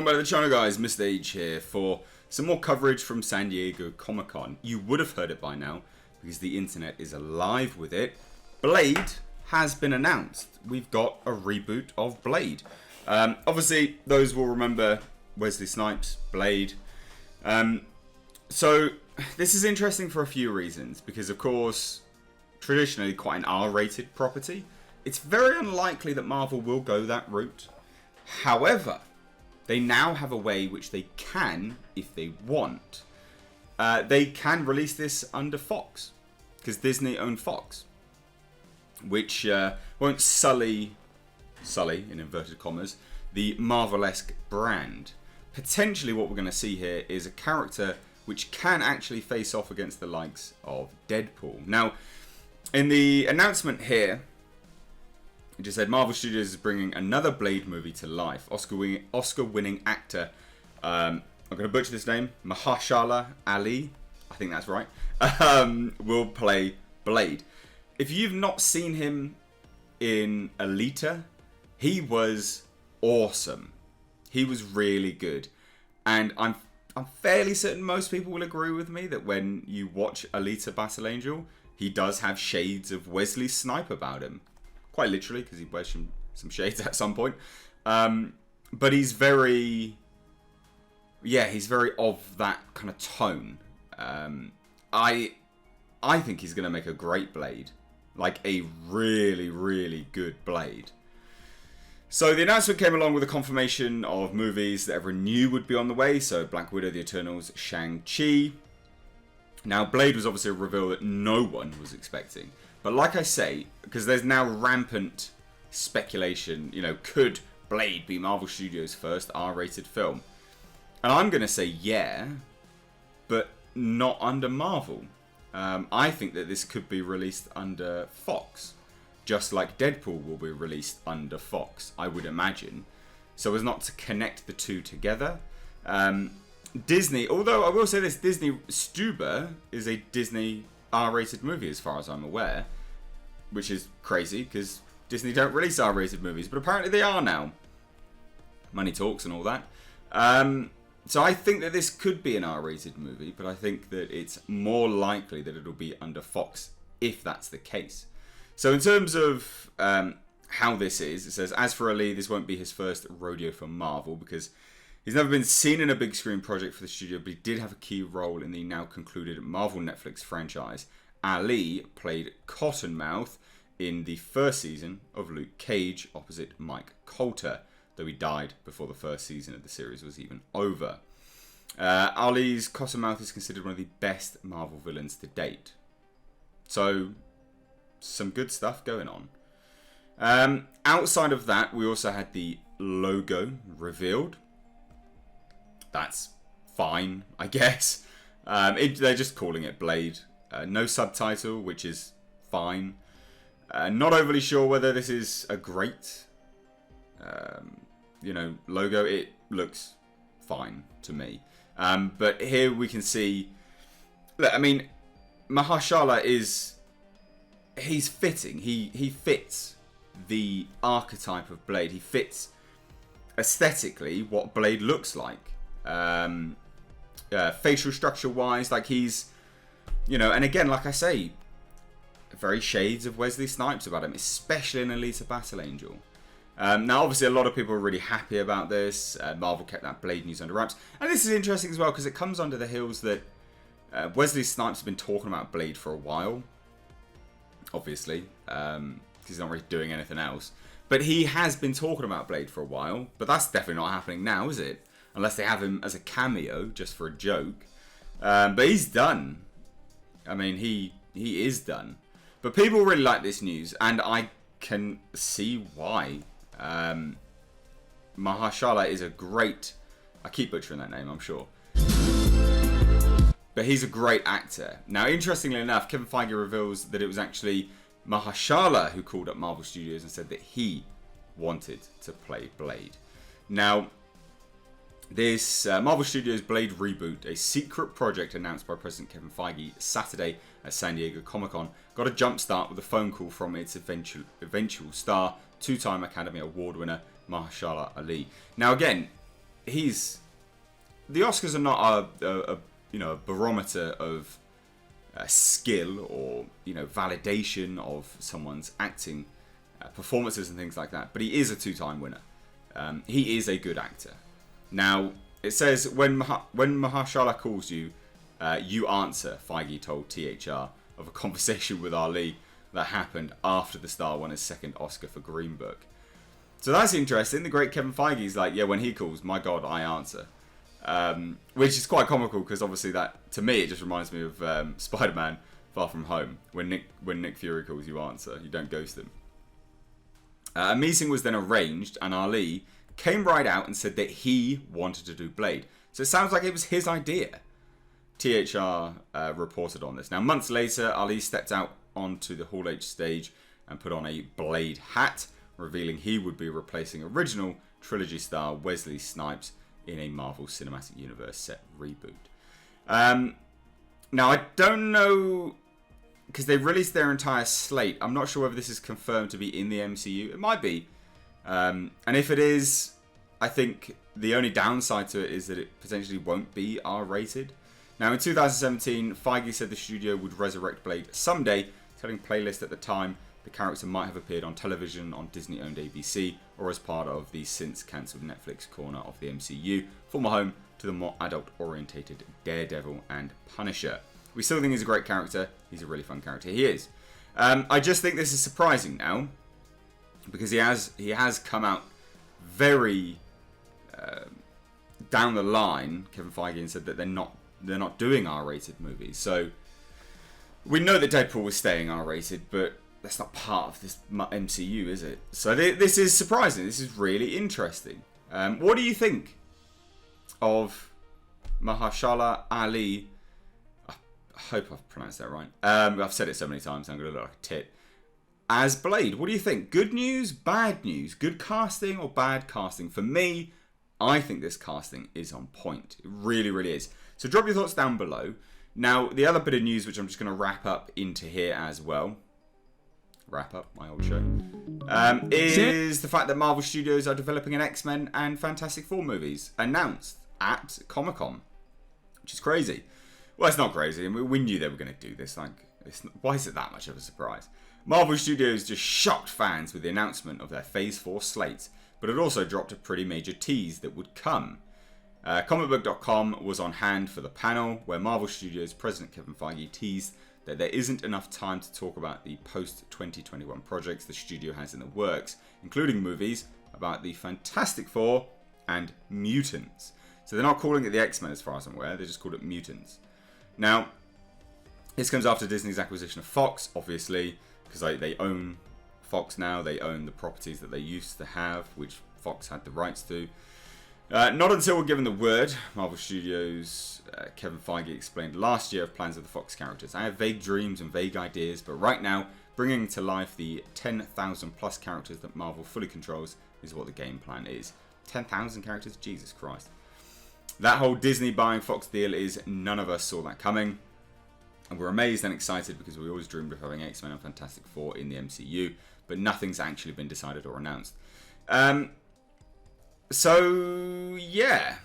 welcome back to the channel, guys. Mr. H here for some more coverage from San Diego Comic-Con. You would have heard it by now because the internet is alive with it. Blade has been announced. We've got a reboot of Blade. Obviously, those will remember Wesley Snipes, Blade. So this is interesting for a few reasons because, of course, traditionally quite an R-rated property. It's very unlikely that Marvel will go that route. However, they now have a way which they can, if they want, they can release this under Fox, because Disney own Fox, which won't sully, in inverted commas, the Marvel-esque brand. Potentially what we're going to see here is a character which can actually face off against the likes of Deadpool. Now, in the announcement here, it just said Marvel Studios is bringing another Blade movie to life. Oscar-winning actor, I'm going to butcher this name, Mashallah Ali, I think that's right, will play Blade. If you've not seen him in Alita, he was awesome. He was really good. And I'm fairly certain most people will agree with me that when you watch Alita Battle Angel, he does have shades of Wesley Snipes about him. Quite literally, because he wears some shades at some point. But he's very... yeah, he's very of that kind of tone. I think he's going to make a great Blade. Like a really, really good Blade. So the announcement came along with a confirmation of movies that everyone knew would be on the way. So Black Widow, The Eternals, Shang-Chi. Now Blade was obviously a reveal that no one was expecting. But like I say, because there's now rampant speculation, you know, could Blade be Marvel Studios' first R-rated film? And I'm going to say yeah, but not under Marvel. I think that this could be released under Fox. Just like Deadpool will be released under Fox, I would imagine. So as not to connect the two together. Disney, although I will say this, Disney Stuber is a Disney R-rated movie as far as I'm aware. Which is crazy because Disney don't release R-rated movies. But apparently they are now. Money talks and all that. So I think that this could be an R-rated movie. But I think that it's more likely that it'll be under Fox if that's the case. So in terms of how this is, it says, as for Ali, this won't be his first rodeo for Marvel because he's never been seen in a big screen project for the studio, but he did have a key role in the now concluded Marvel Netflix franchise. Ali played Cottonmouth in the first season of Luke Cage opposite Mike Coulter, though he died before the first season of the series was even over. Ali's Cottonmouth is considered one of the best Marvel villains to date. So, some good stuff going on. Outside of that, we also had the logo revealed. That's fine, I guess. They're just calling it Blade. No subtitle, which is fine. Not overly sure whether this is a great, logo. It looks fine to me. But here we can see... look, I mean, Mahershala is... he's fitting. He fits the archetype of Blade. He fits aesthetically what Blade looks like. Facial structure wise, like he's, you know, and again, like I say, very shades of Wesley Snipes about him, especially in Alita Battle Angel. Now, obviously, a lot of people are really happy about this. Marvel kept that Blade news under wraps. And this is interesting as well because it comes under the heels that Wesley Snipes has been talking about Blade for a while. Obviously, because he's not really doing anything else. But he has been talking about Blade for a while. But that's definitely not happening now, is it? Unless they have him as a cameo, just for a joke. But he's done. I mean, he is done. But people really like this news. And I can see why. Mahershala is a great... I keep butchering that name, I'm sure. But he's a great actor. Now, interestingly enough, Kevin Feige reveals that it was actually Mahershala who called up Marvel Studios and said that he wanted to play Blade. Now, this Marvel Studios Blade Reboot, a secret project announced by President Kevin Feige Saturday at San Diego Comic-Con, got a jump start with a phone call from its eventual star, two-time Academy Award winner Mashallah Ali. Now again, the Oscars are not a barometer of skill or validation of someone's acting performances and things like that. But he is a 2-time winner. He is a good actor. Now it says when Mashallah calls you, you answer. Feige told THR of a conversation with Ali that happened after the star won his second Oscar for Green Book. So that's interesting. The great Kevin Feige's like, yeah, when he calls, my God, I answer. Which is quite comical because obviously that, to me, it just reminds me of Spider-Man Far From Home. When Nick Fury calls, you answer. You don't ghost him. A meeting was then arranged and Ali came right out and said that he wanted to do Blade. So it sounds like it was his idea. THR reported on this. Now, months later, Ali stepped out onto the Hall H stage and put on a Blade hat, revealing he would be replacing original trilogy star Wesley Snipes in a Marvel Cinematic Universe set reboot. Now, I don't know, because they released their entire slate. I'm not sure whether this is confirmed to be in the MCU. It might be. And if it is, I think the only downside to it is that it potentially won't be R-rated. Now, in 2017, Feige said the studio would resurrect Blade someday, telling Playlist at the time the character might have appeared on television on Disney-owned ABC or as part of the since-cancelled Netflix corner of the MCU, former home to the more adult-orientated Daredevil and Punisher. We still think he's a great character. He's a really fun character. He is. I just think this is surprising now because he has come out very down the line, Kevin Feige, and said that they're not doing R-rated movies. So we know that Deadpool was staying R-rated, but that's not part of this MCU, is it? So this is surprising. This is really interesting. What do you think of Mashallah Ali? I hope I've pronounced that right. I've said it so many times, I'm going to look like a tit. As Blade, what do you think? Good news, bad news? Good casting or bad casting? For me, I think this casting is on point. It really, really is. So drop your thoughts down below. Now, the other bit of news, which I'm just going to wrap up into here as well. Wrap up, my old show. Is the fact that Marvel Studios are developing an XMen and Fantastic Four movies announced at Comic-Con. Which is crazy. Well, it's not crazy. I mean, we knew they were going to do this. Why is it that much of a surprise? Marvel Studios just shocked fans with the announcement of their Phase 4 slate. But it also dropped a pretty major tease that would come. Comicbook.com was on hand for the panel where Marvel Studios President Kevin Feige teased that there isn't enough time to talk about the post-2021 projects the studio has in the works, including movies about the Fantastic Four and Mutants. So they're not calling it the X-Men as far as I'm aware, they just called it Mutants. Now, this comes after Disney's acquisition of Fox, obviously, because they own Fox now, they own the properties that they used to have, which Fox had the rights to. Not until we're given the word, Marvel Studios, Kevin Feige explained last year of plans of the Fox characters. I have vague dreams and vague ideas, but right now, bringing to life the 10,000 plus characters that Marvel fully controls is what the game plan is. 10,000 characters? Jesus Christ. That whole Disney buying Fox deal is none of us saw that coming. And we're amazed and excited because we always dreamed of having X-Men and Fantastic Four in the MCU, but nothing's actually been decided or announced. So, yeah.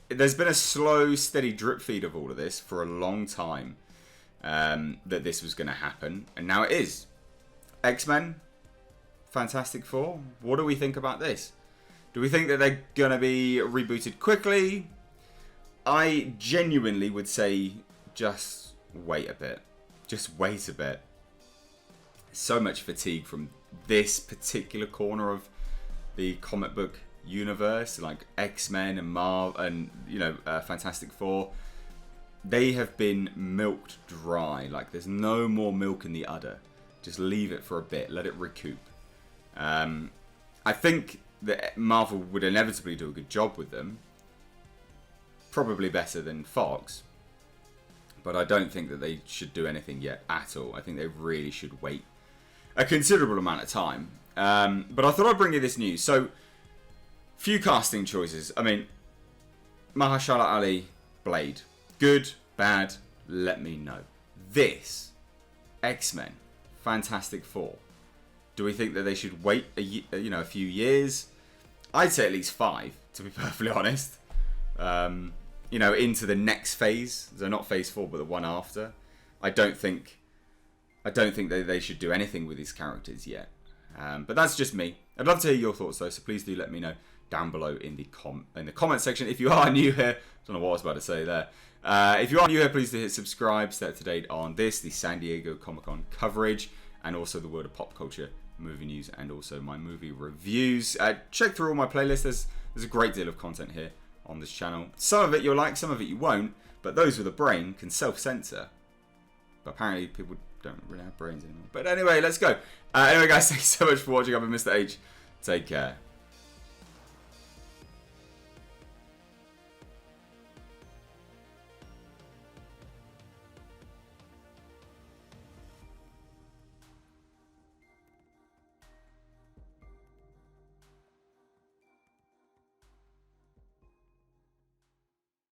There's been a slow, steady drip feed of all of this for a long time that this was going to happen. And now it is. X-Men, Fantastic Four. What do we think about this? Do we think that they're going to be rebooted quickly? I genuinely would say just wait a bit. Just wait a bit. So much fatigue from this particular corner of the comic book universe, like X-Men and Marvel and Fantastic Four. They have been milked dry. Like there's no more milk in the udder. Just leave it for a bit, let it recoup. I think that Marvel would inevitably do a good job with them, probably better than Fox, but I don't think that they should do anything yet at all. I think they really should wait a considerable amount of time. But I thought I'd bring you this news. So, few casting choices. I mean, Mashallah Ali, Blade. Good, bad, let me know. This, X-Men, Fantastic Four. Do we think that they should wait a few years? I'd say at least 5. to be perfectly honest. You know, into the next phase. So not phase 4, but the one after. I don't think that they should do anything with these characters yet. But that's just me. I'd love to hear your thoughts though, so please do let me know down below in the comment section. If you are new here, I don't know what I was about to say there. If you are new here, please do hit subscribe, stay up to date on this, the San Diego Comic-Con coverage, and also the world of pop culture, movie news, and also my movie reviews. Check through all my playlists. There's a great deal of content here on this channel. Some of it you'll like, some of it you won't, but those with a brain can self-censor. But apparently people don't really have brains anymore. But anyway, let's go. Anyway, guys, thanks so much for watching. I've been Mr. H. Take care.